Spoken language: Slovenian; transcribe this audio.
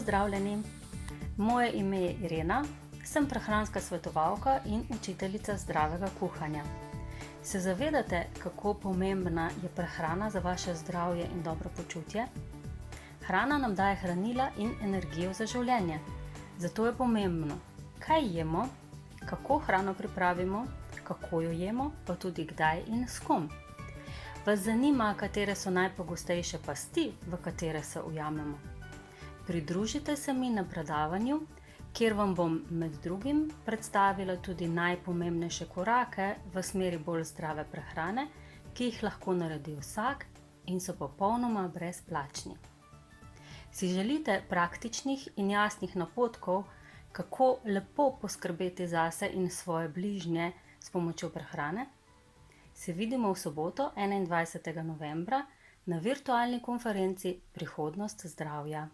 Pozdravljeni! Moje ime je Irena, sem prehranska svetovalka in učiteljica zdravega kuhanja. Se zavedate, kako pomembna je prehrana za vaše zdravje in dobro počutje? Hrana nam daje hranila in energijo za življenje. Zato je pomembno, kaj jemo, kako hrano pripravimo, kako jo jemo, pa tudi kdaj in s kom. Vas zanima, katere so najpogostejše pasti, v katere se ujamemo? Pridružite se mi na predavanju, kjer vam bom med drugim predstavila tudi najpomembnejše korake v smeri bolj zdrave prehrane, ki jih lahko naredi vsak in so popolnoma brezplačni. Si želite praktičnih in jasnih napotkov, kako lepo poskrbeti zase in svoje bližnje s pomočjo prehrane? Se vidimo v soboto, 21. novembra, na virtualni konferenci Prihodnost zdravja.